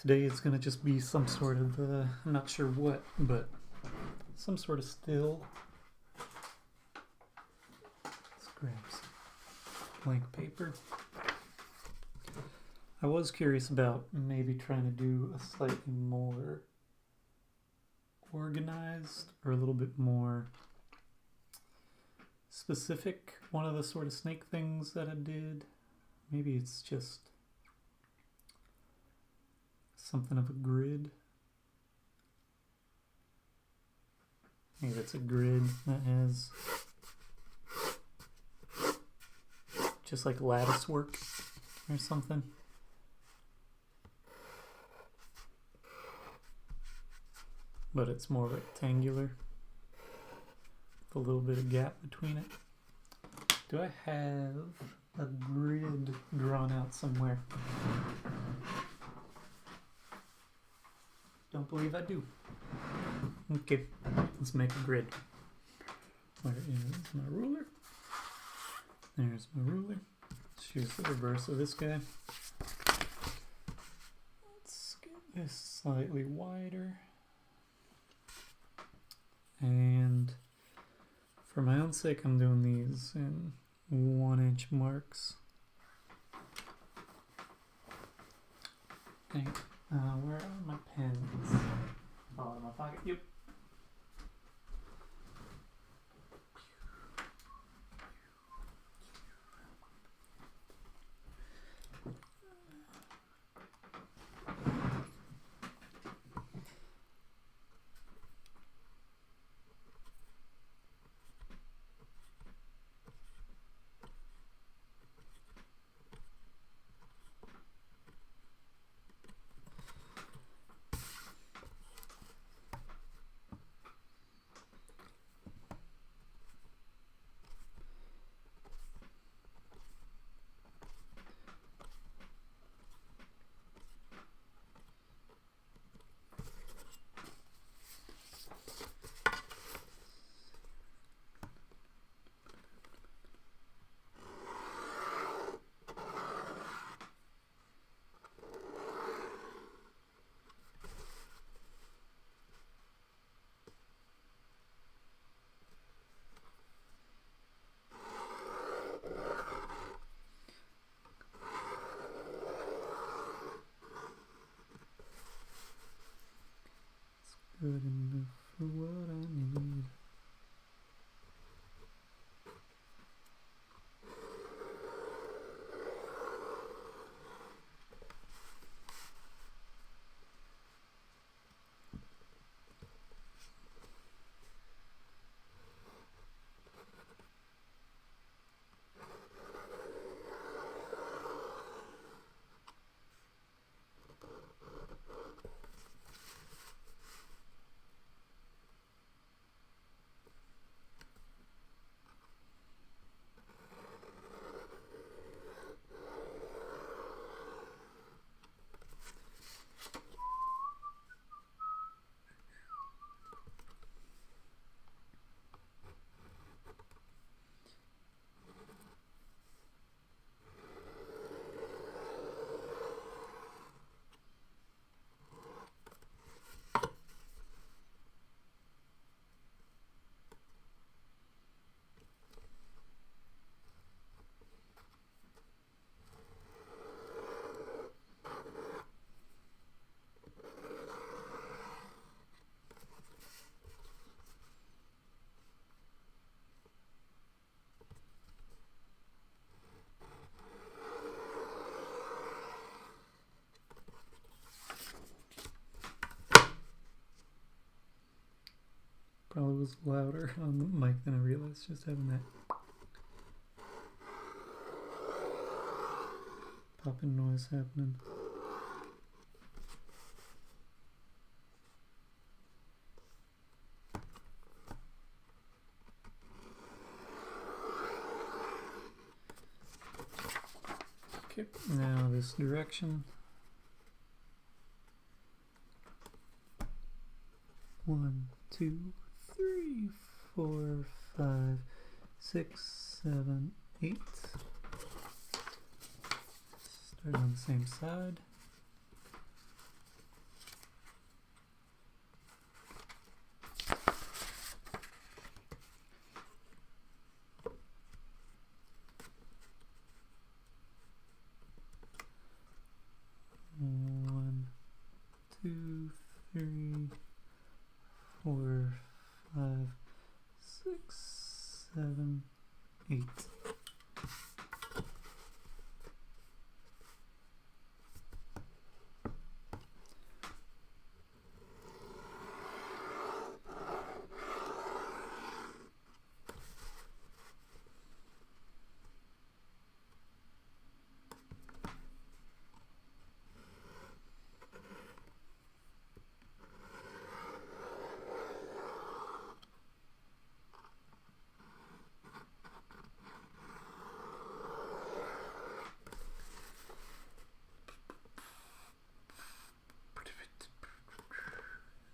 Today it's going to just be some sort of, I'm not sure what, but some sort of still. Let's grab some blank paper. I was curious about maybe trying to do a slightly more organized or a little bit more specific one of the sort of snake things that I did. Maybe it's just something of a grid. Maybe it's a grid that has just like lattice work or something. But it's more rectangular with a little bit of gap between it. Do I have a grid drawn out somewhere? Don't believe I do. Okay, let's make a grid. Where is my ruler? There's my ruler. Let's use the reverse of this guy. Let's get this slightly wider. And for my own sake, I'm doing these in 1-inch marks. Okay, where are my pens? Oh, in my pocket. Yep. Good enough for what I need. Probably was louder on the mic than I realized just having that popping noise happening. Okay, now this direction. 1, 2, 3, 4, 5, 6, 7, 8. Start on the same side.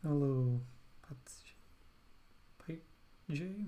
Hello, Pipe J.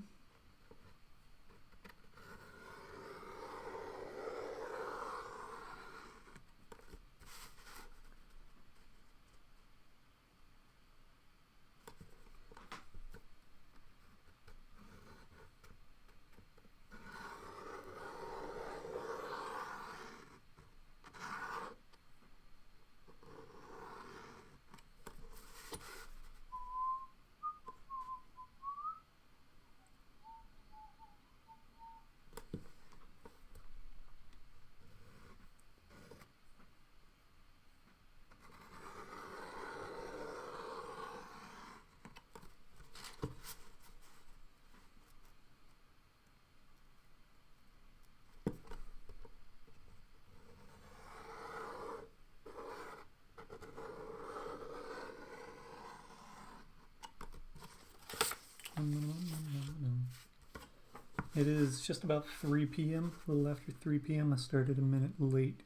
It is just about 3 p.m., a little after 3 p.m. I started a minute late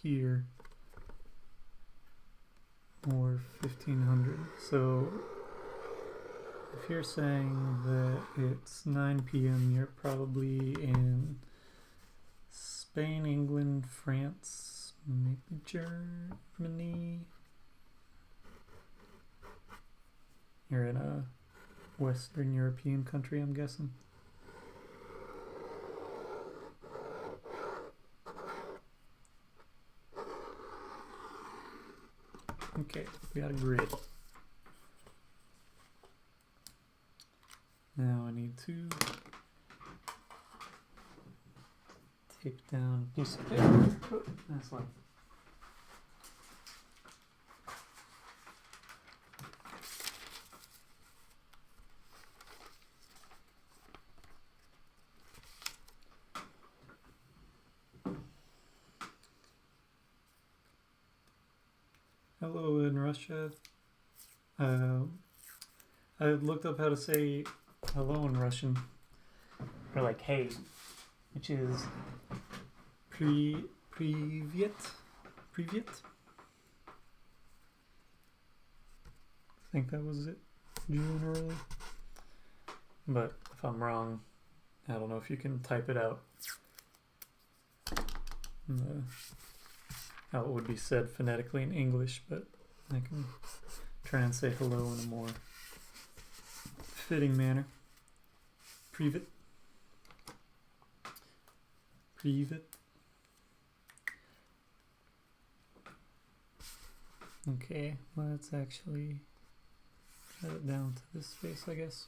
here, or 1500. So if you're saying that it's 9 p.m., you're probably in Spain, England, France, maybe Germany. You're in a Western European country, I'm guessing. Okay, we got a grid. Now I need to tape down a piece of paper. Oh, that's one. Hello in Russia. I looked up how to say hello in Russian. Or like hey, which is Privyet. Privyet. I think that was it generally. But if I'm wrong, I don't know if you can type it out. How it would be said phonetically in English, but I can try and say hello in a more fitting manner. Privet. Privet. Okay, let's actually cut it down to this space, I guess.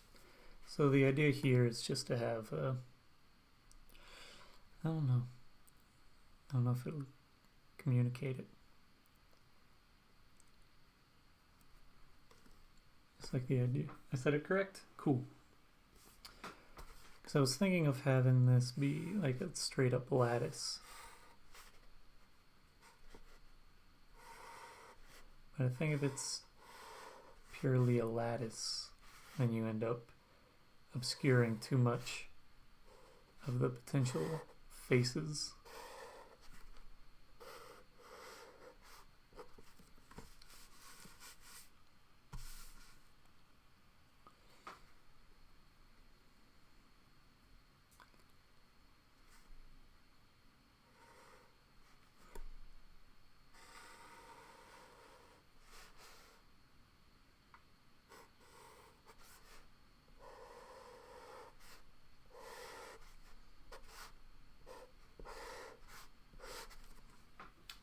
So the idea here is just to have I don't know if it'll communicate it. It's like the idea. I said it correct? Cool. Because I was thinking of having this be like a straight up lattice. But I think if it's purely a lattice, then you end up obscuring too much of the potential faces.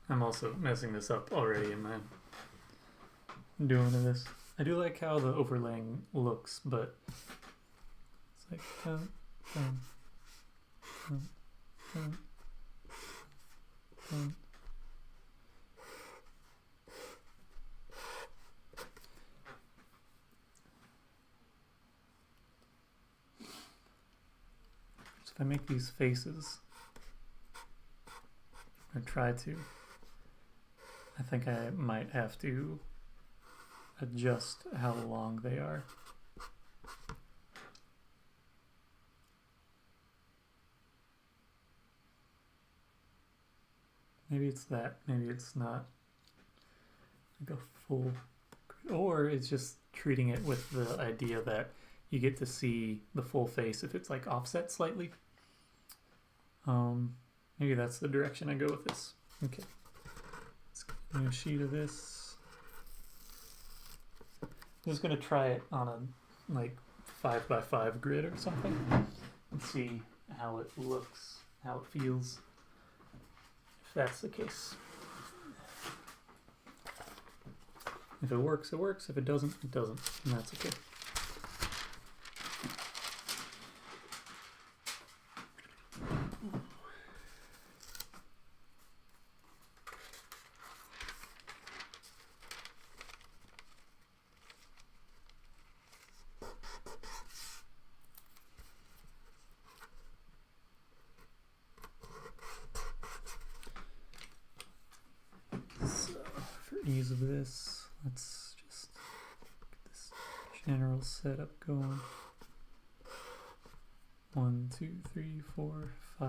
I'm also messing this up already in my doing this. I do like how the overlaying looks, but it's like dun, dun, dun, dun, dun. So if I make these faces, or try to, I think I might have to adjust how long they are. Maybe it's that, maybe it's not. I go full. or it's just treating it with the idea that you get to see the full face if it's like offset slightly. Maybe that's the direction I go with this. Okay, let's get a new sheet of this. I'm just gonna try it on a like 5x5 grid or something and see how it looks, how it feels, if that's the case. If it works, it works. If it doesn't, it doesn't. And that's okay. So, for ease of this, let's just get this general setup going. 1, 2, 3, 4, 5.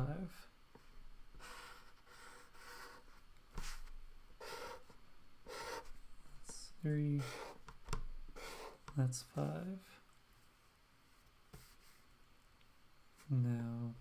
That's 3. That's 5. Now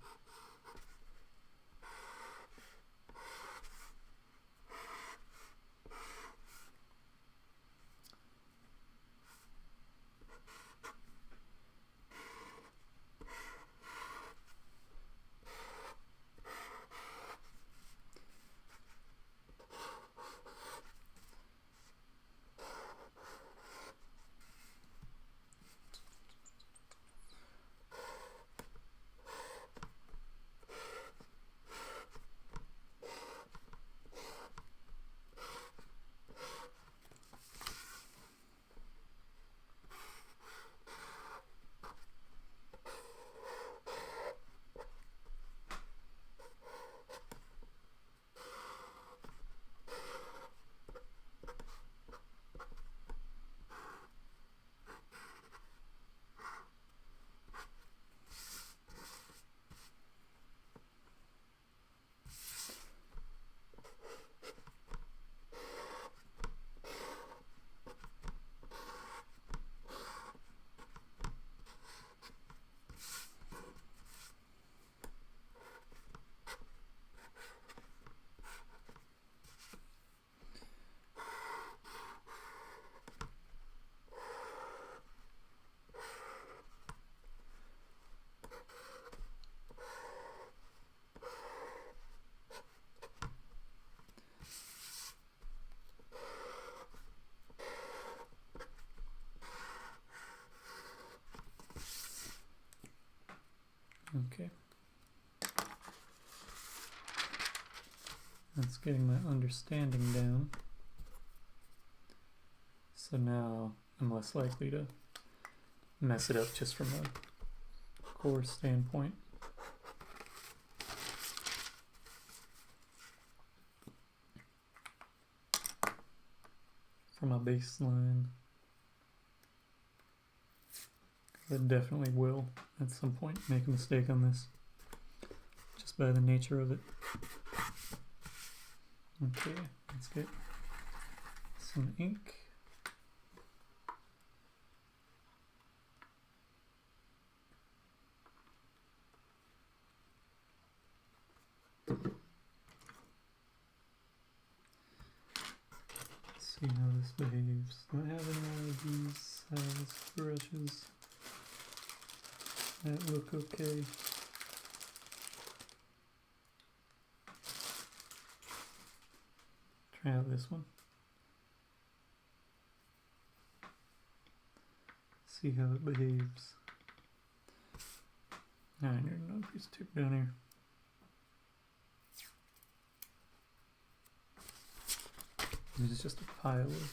okay. That's getting my understanding down. So now I'm less likely to mess it up just from a core standpoint. From a baseline, I definitely will at some point make a mistake on this, just by the nature of it. Okay, let's get some ink. See how this behaves. Do I have any more of these brushes that look okay? Try out this one. See how it behaves. Now I need another piece of tape down here. This is just a pile of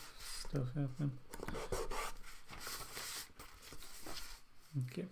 stuff happening. Okay.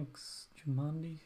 Thanks, Jamandi.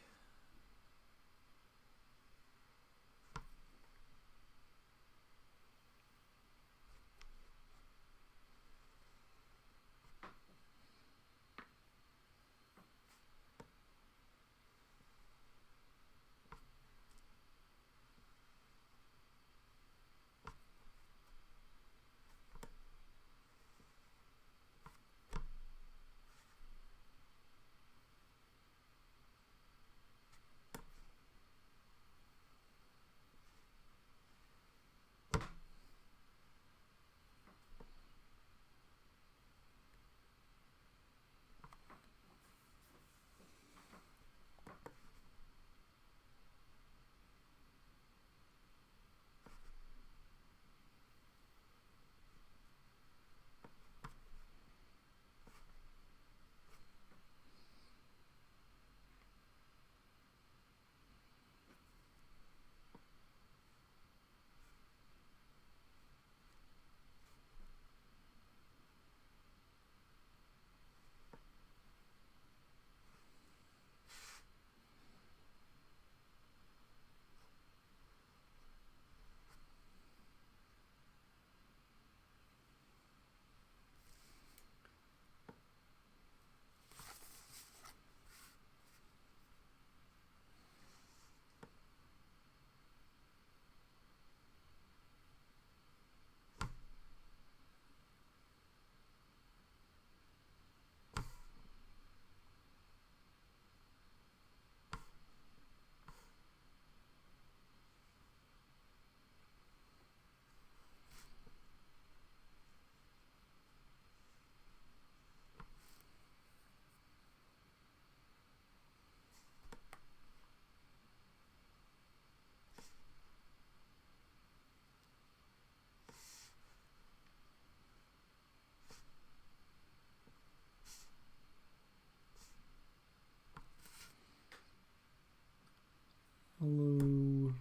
Hello.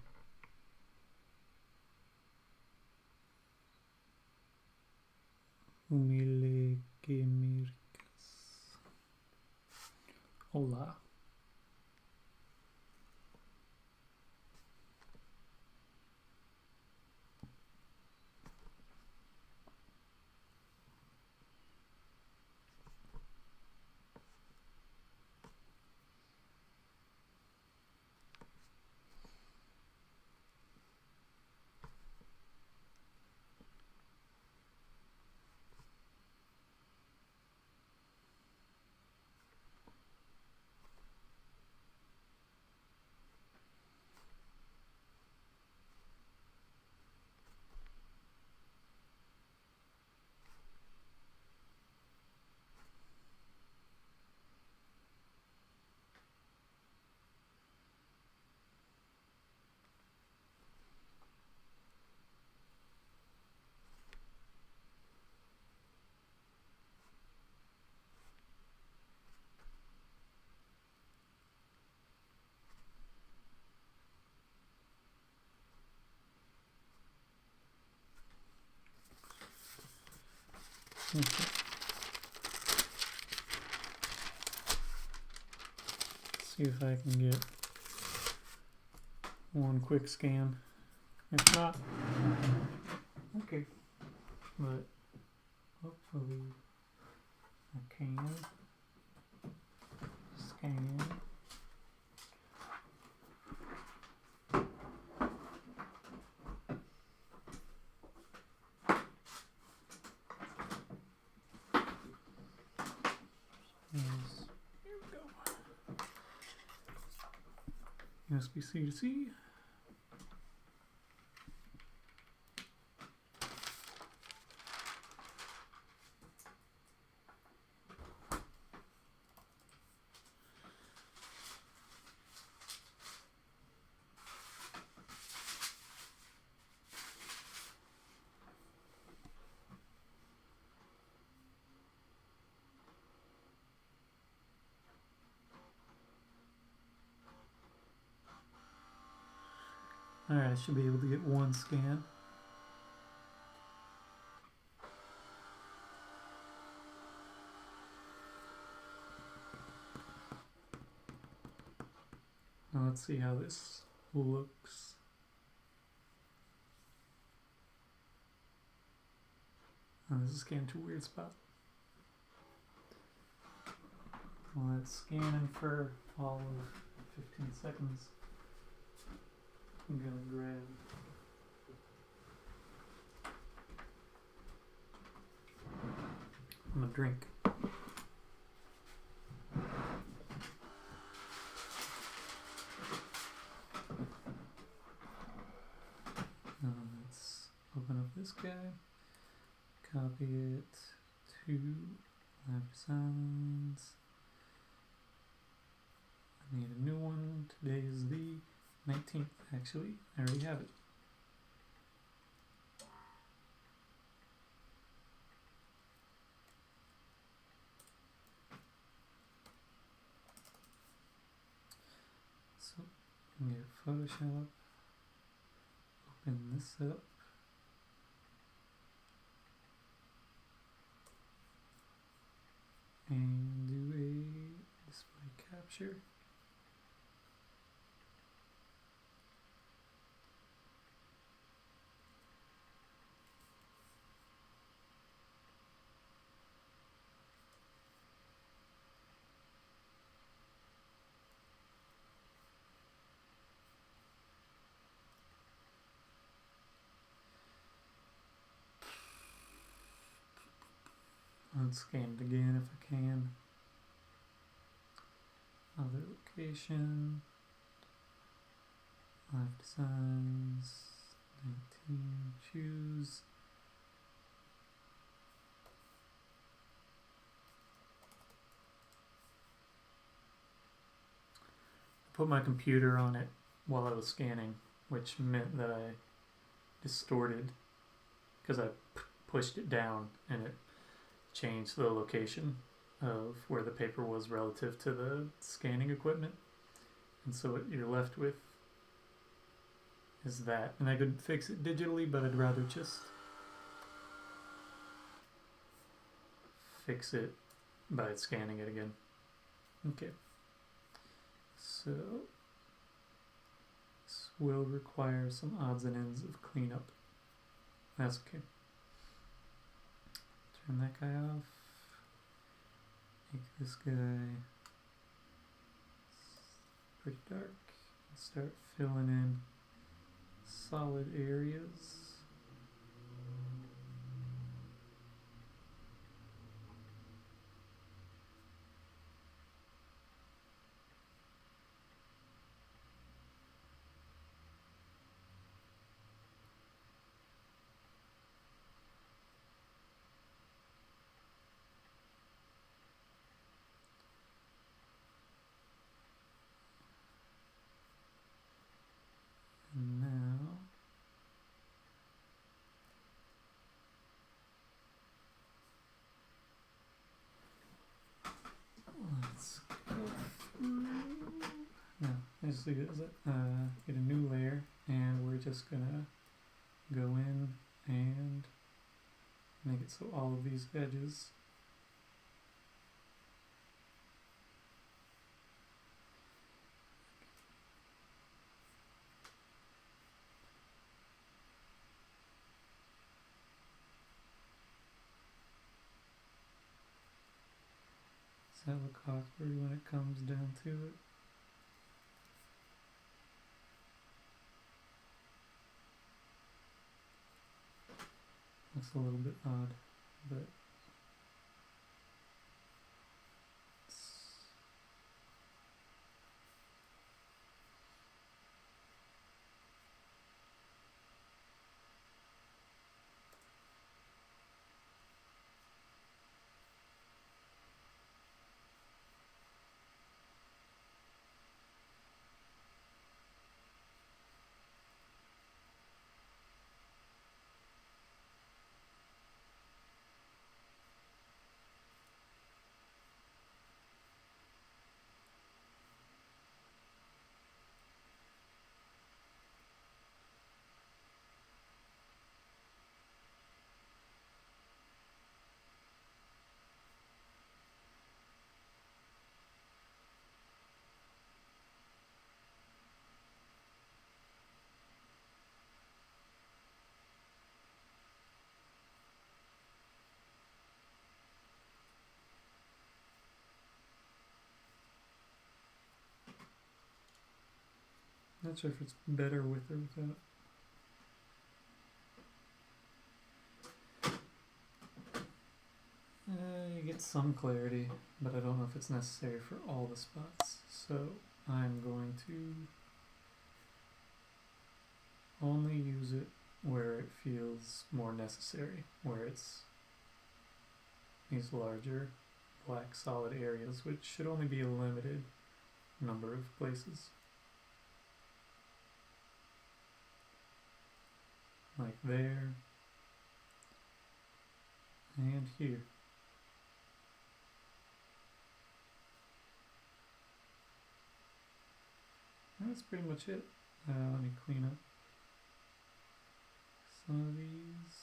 Humile que mircas. Hola. Okay. See if I can get one quick scan. If not, okay. But hopefully I can scan. Yes. Here we go. USB-C to C. Alright, I should be able to get one scan. Now let's see how this looks. Oh, this is scanning to a weird spot. Well, it's scanning for all of 15 seconds. I'm gonna grab a drink. Let's open up this guy, copy it to Live Designs. I need a new one. Today is the 19th, actually. I already have it. So, I'm going to Photoshop, open this up. And do a display capture. Let's scan it again if I can. Other location. Live Designs. 19. Choose. I put my computer on it while I was scanning, which meant that I distorted because I pushed it down and it changed the location of where the paper was relative to the scanning equipment. And so what you're left with is that. And I could fix it digitally, but I'd rather just fix it by scanning it again. Okay. So this will require some odds and ends of cleanup. That's okay. Turn that guy off. Make this guy pretty dark. Start filling in solid areas. And now let's go through. No, let's do this. Get a new layer, and we're just gonna go in and make it so all of these edges that look awkward when it comes down to it. Looks a little bit odd, but Not sure if it's better with or without. You get some clarity, but I don't know if it's necessary for all the spots. So I'm going to only use it where it feels more necessary, where it's these larger black solid areas, which should only be a limited number of places. Like there, and here. That's pretty much it. Let me clean up some of these.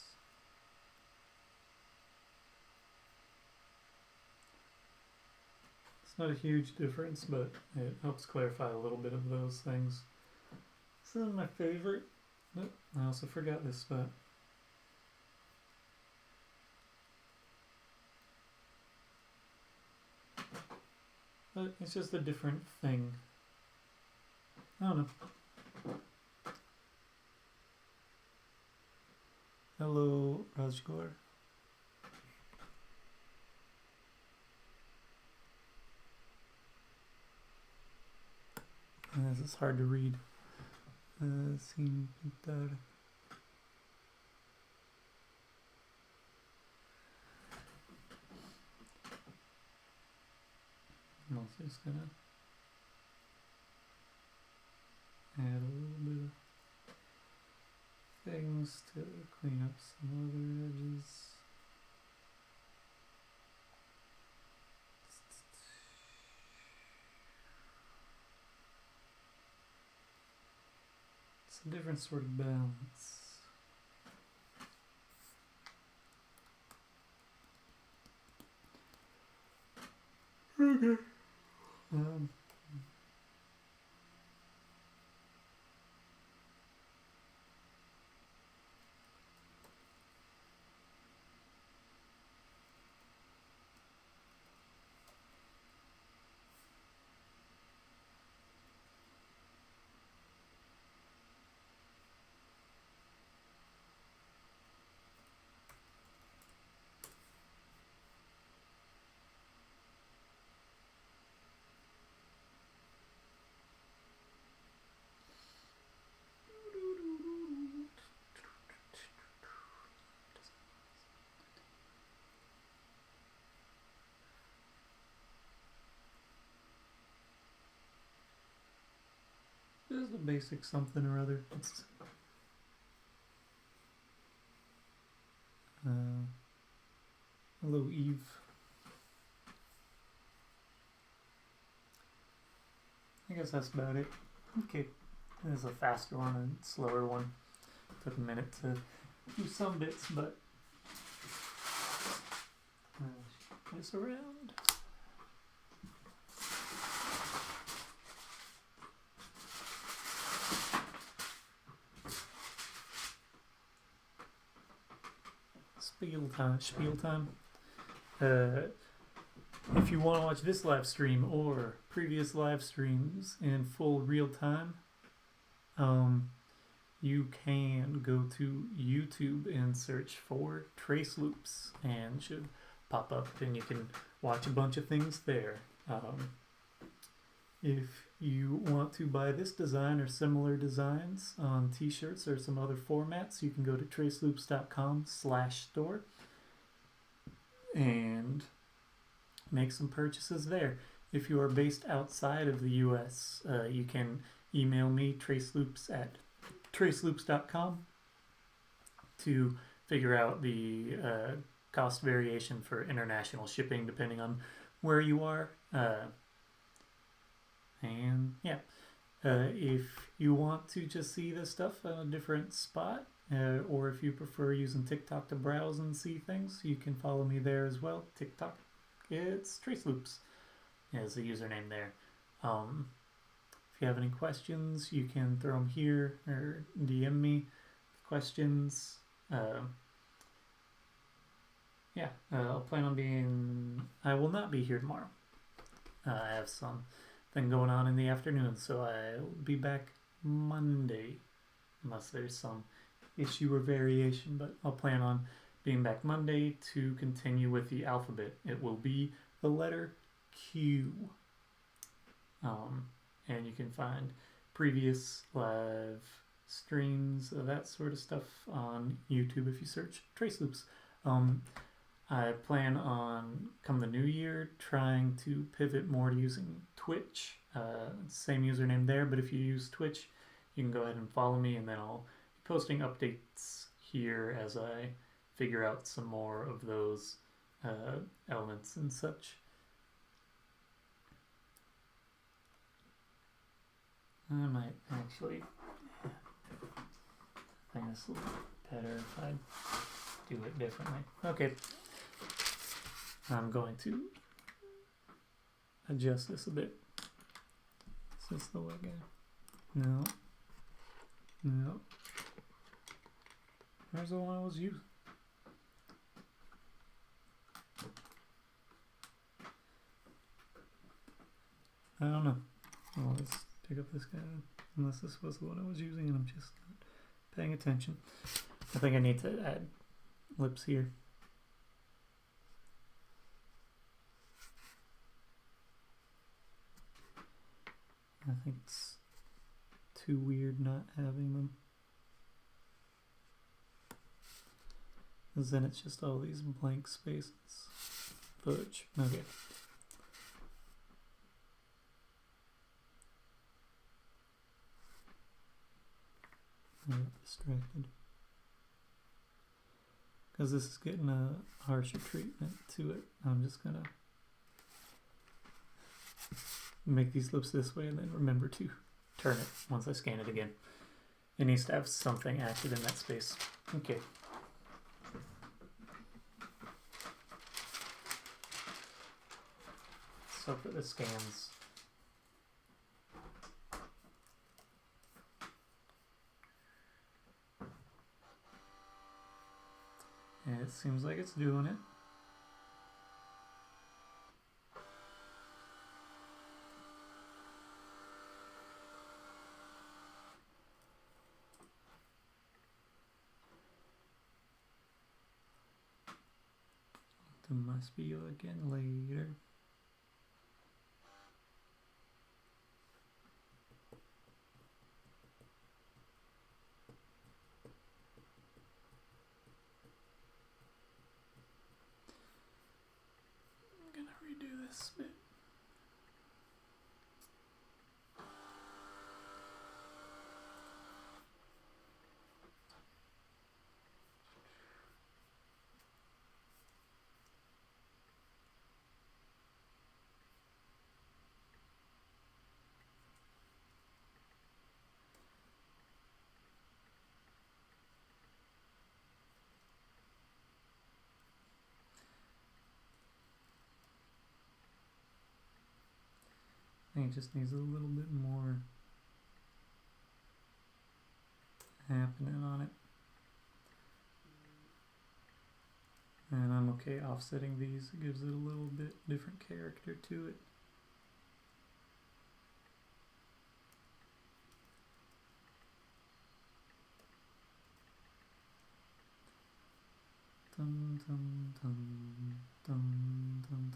It's not a huge difference, but it helps clarify a little bit of those things. This is my favorite. Oh, I also forgot this spot. But it's just a different thing. I don't know. Hello, Rajgor. This is hard to read. Sin pintar. I'm also just gonna add a little bit of things to clean up some other edges. It's a different sort of balance. Okay. This is a basic something or other. It's, hello, Eve. I guess that's about it. Okay, this is a faster one and slower one. Took a minute to do some bits, but this around. Spiel time. If you want to watch this live stream or previous live streams in full real time, you can go to YouTube and search for TraceLoops and it should pop up and you can watch a bunch of things there. If you want to buy this design or similar designs on t-shirts or some other formats, you can go to traceloops.com/store and make some purchases there. If you are based outside of the US, you can email me traceloops@traceloops.com to figure out the cost variation for international shipping depending on where you are. And yeah, if you want to just see this stuff on a different spot, or if you prefer using TikTok to browse and see things, you can follow me there as well. TikTok, it's TraceLoops is the username there. If you have any questions, you can throw them here or DM me questions. Yeah, I'll plan on I will not be here tomorrow. I have something going on in the afternoon, so I'll be back Monday, unless there's some issue or variation, but I'll plan on being back Monday to continue with the alphabet. It will be the letter Q. And you can find previous live streams of that sort of stuff on YouTube if you search TraceLoops. I plan on, come the new year, trying to pivot more to using Twitch. Same username there, but if you use Twitch, you can go ahead and follow me, and then I'll be posting updates here as I figure out some more of those elements and such. I might actually, I think this will be better if I do it differently. Okay. I'm going to adjust this a bit. Is this the way guy? No. No. Where's the one I was using? I don't know. I'll just pick up this guy, unless this was the one I was using and I'm just not paying attention. I think I need to add lips here. I think it's too weird not having them. Because then it's just all these blank spaces. Fudge. Okay. I got distracted. Because this is getting a harsher treatment to it. I'm just gonna make these lips this way and then remember to turn it once I scan it again. It needs to have something active in that space. Okay. So for the scans, and it seems like it's doing it. There must be again later. I'm gonna redo this bit. I think it just needs a little bit more happening on it. And I'm okay offsetting these. It gives it a little bit different character to it. Dun dun dun dun dun dun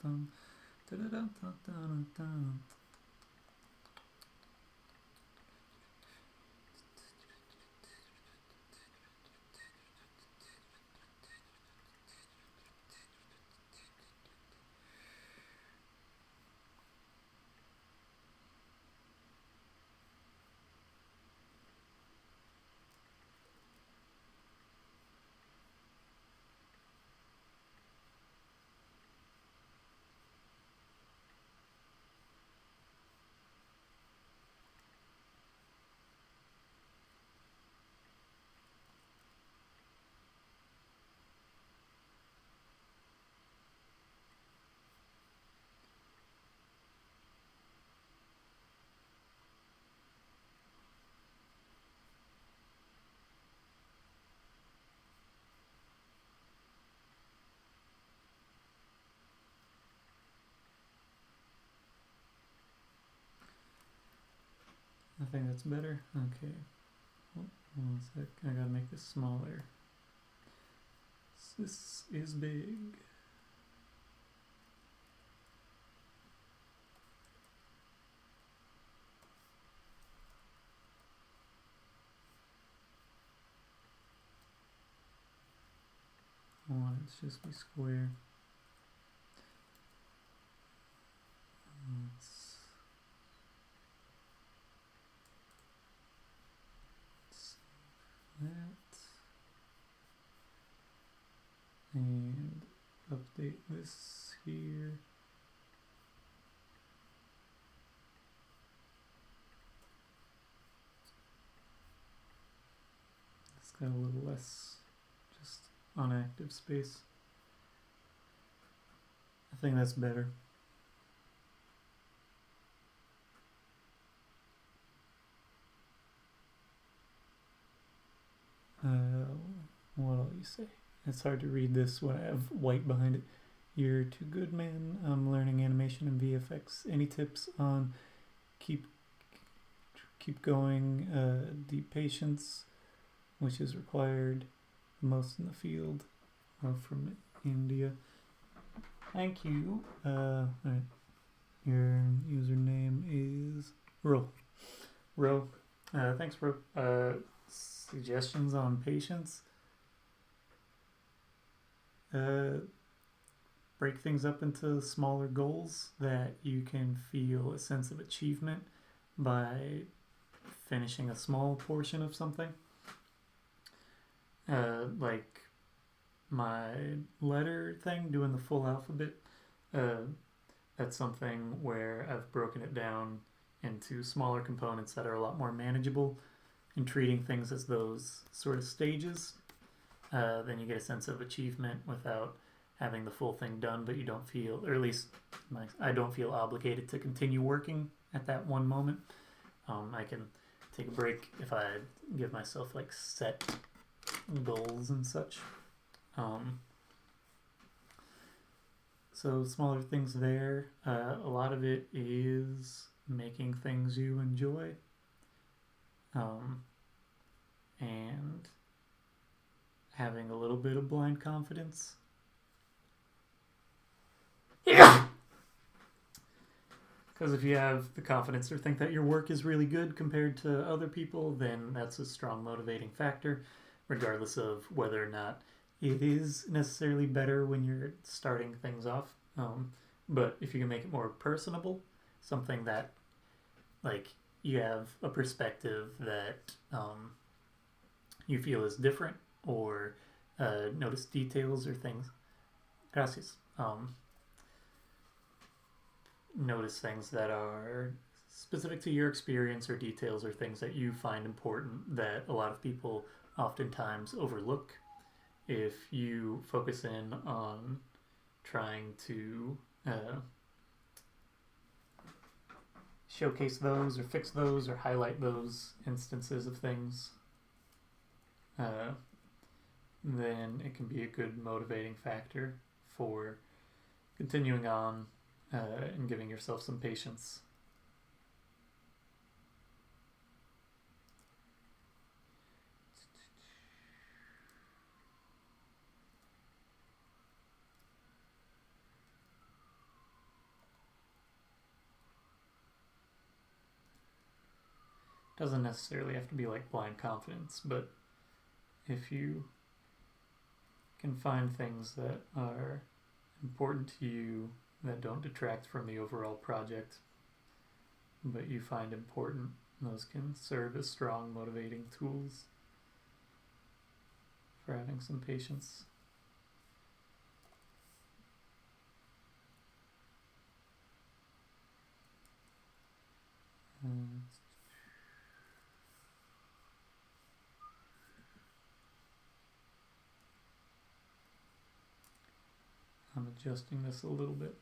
dun. think that's better. Okay. One sec. I gotta make this smaller. This is big. I want it to just be square. Let's save that. And update this here. It's got a little less just unactive space. I think that's better. What'll you say? It's hard to read this when I have white behind it. You're too good, man. I'm learning animation and VFX. Any tips on keep going? Deep patience, which is required the most in the field. From India. Thank you. Alright. Your username is Ro. Thanks, Ro. Suggestions on patience. Break things up into smaller goals that you can feel a sense of achievement by finishing a small portion of something. Like my letter thing, doing the full alphabet. That's something where I've broken it down into smaller components that are a lot more manageable, and treating things as those sort of stages. Then you get a sense of achievement without having the full thing done, but you don't feel, or at least I don't feel obligated to continue working at that one moment. I can take a break if I give myself like set goals and such. So smaller things there. A lot of it is making things you enjoy. And having a little bit of blind confidence. Because if you have the confidence or think that your work is really good compared to other people, then that's a strong motivating factor, regardless of whether or not it is necessarily better when you're starting things off. But if you can make it more personable, something that, like, you have a perspective that you feel is different, or notice details or things. Gracias. Notice things that are specific to your experience, or details or things that you find important that a lot of people oftentimes overlook. If you focus in on trying to showcase those or fix those or highlight those instances of things, then it can be a good motivating factor for continuing on and giving yourself some patience. Doesn't necessarily have to be like blind confidence, but if you can find things that are important to you that don't detract from the overall project, but you find important, those can serve as strong motivating tools for having some patience. I'm adjusting this a little bit.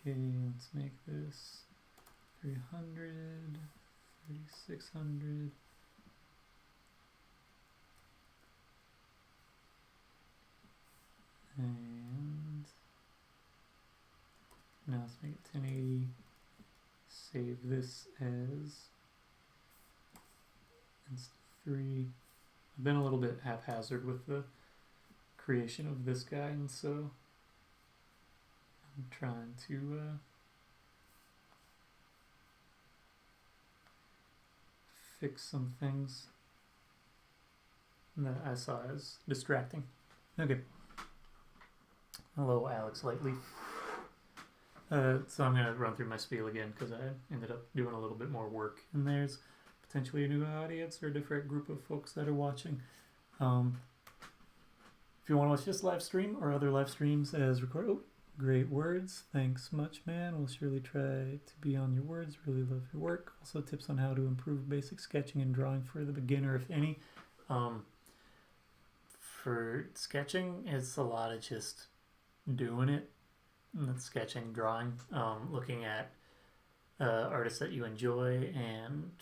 Okay, let's make this 300, 3600. And now let's make it 1080. Save this as inst3. I've been a little bit haphazard with the creation of this guy, and so I'm trying to fix some things that I saw as distracting. Okay. Hello, Alex Lightly. So I'm going to run through my spiel again because I ended up doing a little bit more work. And there's potentially a new audience or a different group of folks that are watching. If you want to watch this live stream or other live streams as recorded, great words. Thanks much, man. We'll surely try to be on your words. Really love your work. Also tips on how to improve basic sketching and drawing for the beginner, if any. For sketching, it's a lot of just doing it. And sketching, drawing, looking at artists that you enjoy and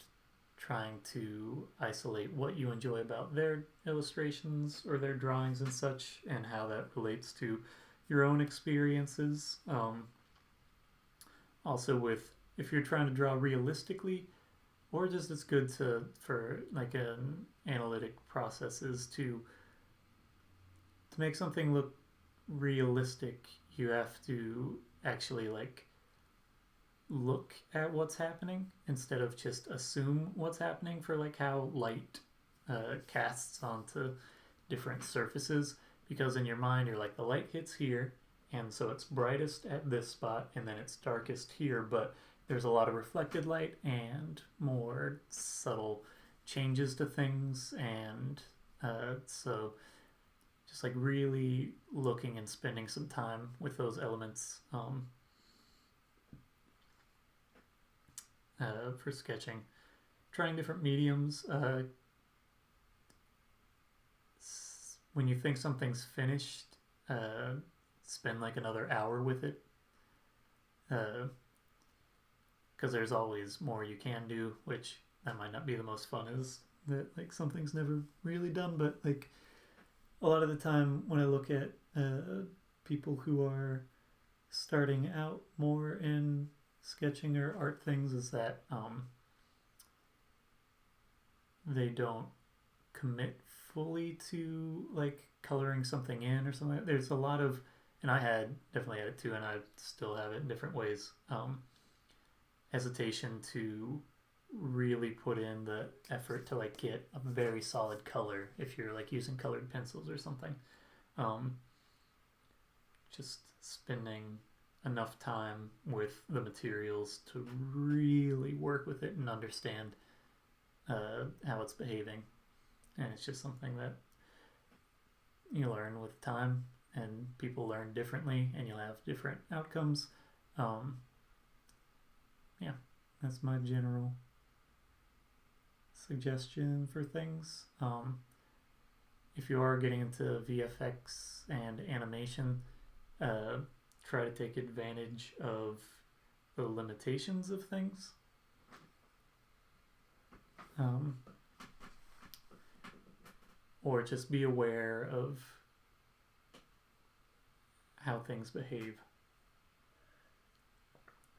trying to isolate what you enjoy about their illustrations or their drawings and such, and how that relates to your own experiences. Also, if you're trying to draw realistically, or just it's good for like an analytic process is to make something look realistic. You have to actually like look at what's happening instead of just assume what's happening for like how light casts onto different surfaces, because in your mind you're like, the light hits here and so it's brightest at this spot and then it's darkest here, but there's a lot of reflected light and more subtle changes to things, and so just like really looking and spending some time with those elements for sketching. Trying different mediums. When you think something's finished, spend like another hour with it. Because there's always more you can do, which that might not be the most fun, is that like something's never really done, but like a lot of the time when I look at people who are starting out more in sketching or art things, is that they don't commit fully to like coloring something in or something. There's a lot of, and I definitely had it too, and I still have it in different ways, hesitation to really put in the effort to like get a very solid color if you're like using colored pencils or something. Just spending enough time with the materials to really work with it and understand how it's behaving. And it's just something that you learn with time, and people learn differently, and you'll have different outcomes. Yeah, that's my general suggestion for things. If you are getting into VFX and animation, try to take advantage of the limitations of things. Or just be aware of how things behave.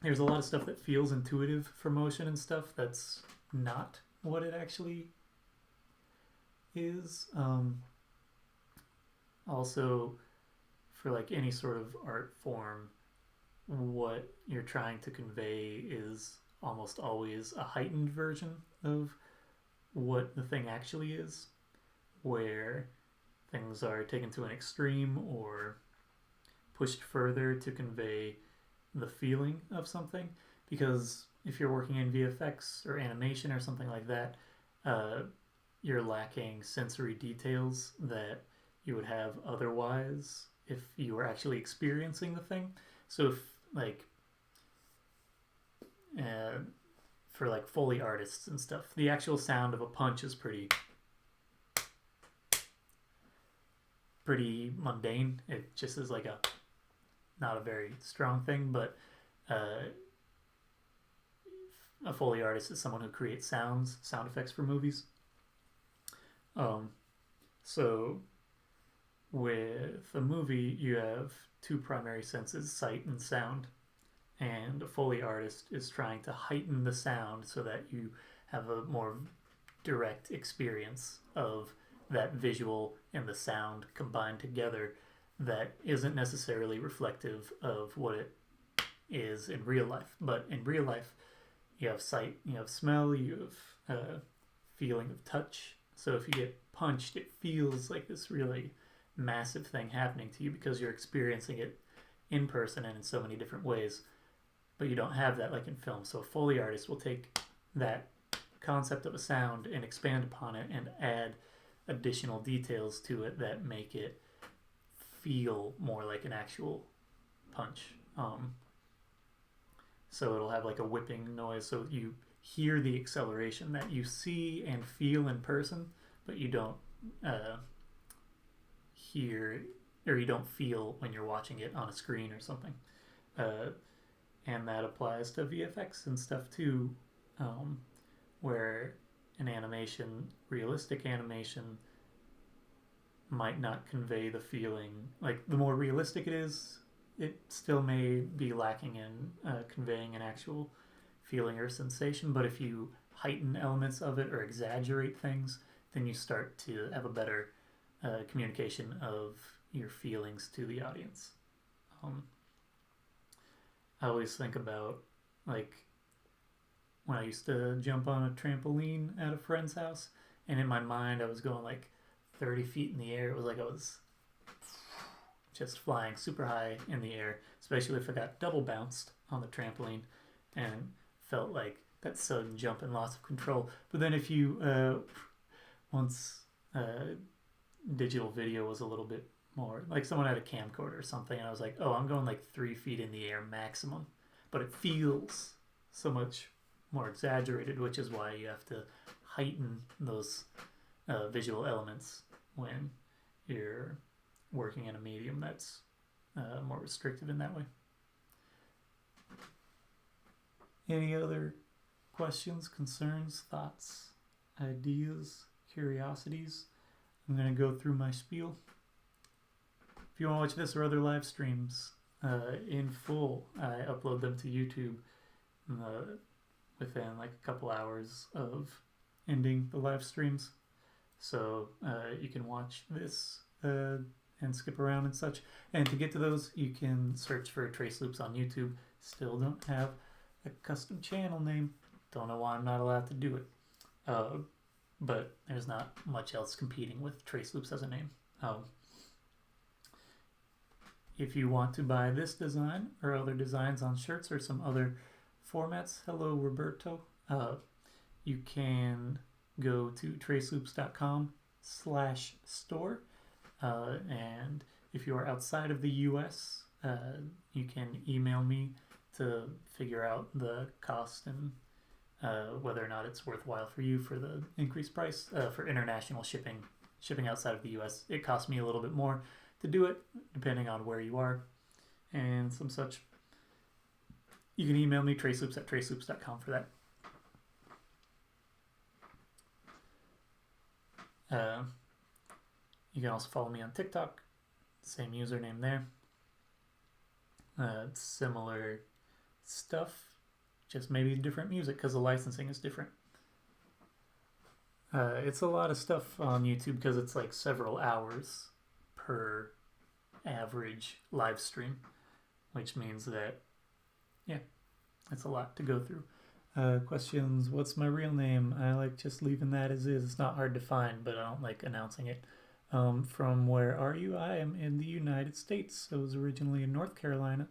There's a lot of stuff that feels intuitive for motion and stuff that's not what it actually is. Also, for like any sort of art form, what you're trying to convey is almost always a heightened version of what the thing actually is, where things are taken to an extreme or pushed further to convey the feeling of something. Because if you're working in VFX or animation or something like that, you're lacking sensory details that you would have otherwise if you were actually experiencing the thing. So if like for like Foley artists and stuff, the actual sound of a punch is pretty mundane. It just is like not a very strong thing, but a Foley artist is someone who creates sound effects for movies. So with a movie, you have two primary senses, sight and sound. And a Foley artist is trying to heighten the sound so that you have a more direct experience of that visual and the sound combined together that isn't necessarily reflective of what it is in real life. But in real life, you have sight, you have smell, you have feeling of touch. So if you get punched, it feels like this really massive thing happening to you because you're experiencing it in person and in so many different ways. But you don't have that like in film. So a Foley artist will take that concept of a sound and expand upon it and add additional details to it that make it feel more like an actual punch. So it'll have like a whipping noise, so you hear the acceleration that you see and feel in person, but you don't hear or you don't feel when you're watching it on a screen or something. And that applies to VFX and stuff too, where an animation, realistic animation, might not convey the feeling. Like the more realistic it is, it still may be lacking in conveying an actual feeling or sensation. But if you heighten elements of it or exaggerate things, then you start to have a better communication of your feelings to the audience. I always think about like when I used to jump on a trampoline at a friend's house, and in my mind I was going like 30 feet in the air. It was like I was just flying super high in the air, especially if I got double bounced on the trampoline and felt like that sudden jump and loss of control. But then if you once digital video was a little bit more like someone had a camcorder or something, and I was like, oh, I'm going like 3 feet in the air maximum, but it feels so much more exaggerated, which is why you have to heighten those visual elements when you're working in a medium that's more restrictive in that way. Any other questions, concerns, thoughts, ideas, curiosities? I'm going to go through my spiel. If you want to watch this or other live streams in full, I upload them to YouTube within like a couple hours of ending the live streams. So you can watch this and skip around and such. And to get to those, you can search for TraceLoops on YouTube. Still don't have a custom channel name. Don't know why I'm not allowed to do it. But there's not much else competing with TraceLoops as a name. If you want to buy this design or other designs on shirts or some other formats, hello Roberto, you can go to traceloops.com/store. And if you are outside of the US, you can email me to figure out the cost and whether or not it's worthwhile for you for the increased price. For international shipping outside of the US, it costs me a little bit more to do it, depending on where you are and some such. You can email me, traceloops@traceloops.com for that. You can also follow me on TikTok, same username there. Similar stuff, just maybe different music because the licensing is different. It's a lot of stuff on YouTube because it's like several hours per average live stream, which means that, yeah, it's a lot to go through. Questions, what's my real name? I like just leaving that as is. It's not hard to find, but I don't like announcing it. From where are you? I am in the United States. I was originally in North Carolina,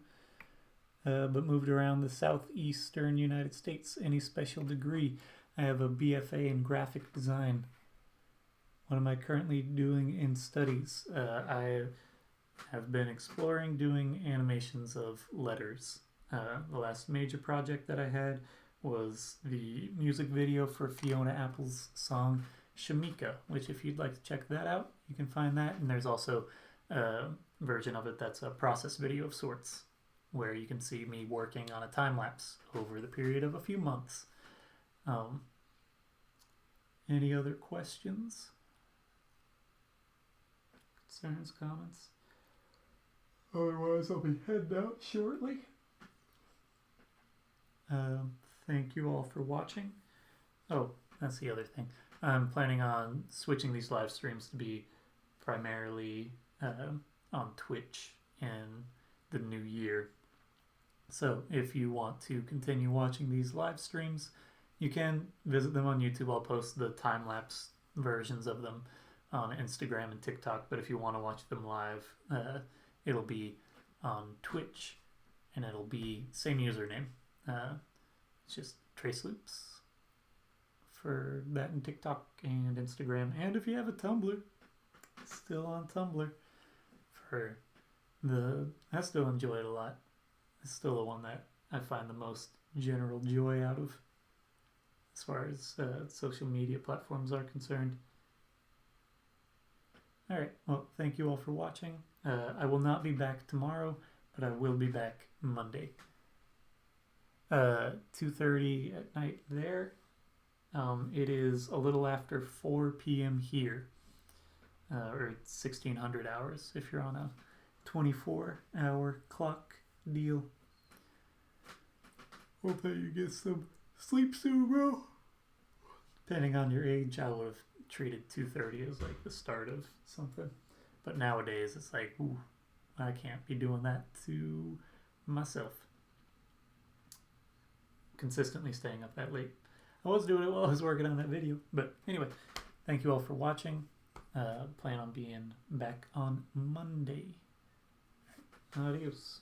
but moved around the southeastern United States. Any special degree? I have a BFA in graphic design. What am I currently doing in studies? I have been exploring doing animations of letters. The last major project that I had was the music video for Fiona Apple's song Shamika, which if you'd like to check that out, you can find that. And there's also a version of it that's a process video of sorts, where you can see me working on a time-lapse over the period of a few months. Any other questions? concerns, comments? Otherwise, I'll be heading out shortly. Thank you all for watching. Oh, that's the other thing. I'm planning on switching these live streams to be primarily on Twitch in the new year. So if you want to continue watching these live streams, you can visit them on YouTube. I'll post the time-lapse versions of them on Instagram and TikTok. But if you want to watch them live, it'll be on Twitch, and it'll be same username. It's just TraceLoops for that in TikTok and Instagram. And if you have a Tumblr, still on Tumblr. I still enjoy it a lot. It's still the one that I find the most general joy out of as far as social media platforms are concerned. Alright, well, thank you all for watching. I will not be back tomorrow, but I will be back Monday. 2:30 at night there. It is a little after 4 p.m. here, or 1600 hours if you're on a 24-hour clock deal. Hope that you get some sleep soon, bro. Depending on your age, I would have treated 2:30 as like the start of something. But nowadays, it's like, ooh, I can't be doing that to myself. Consistently staying up that late. I was doing it while I was working on that video. But anyway, thank you all for watching. Plan on being back on Monday. Adios.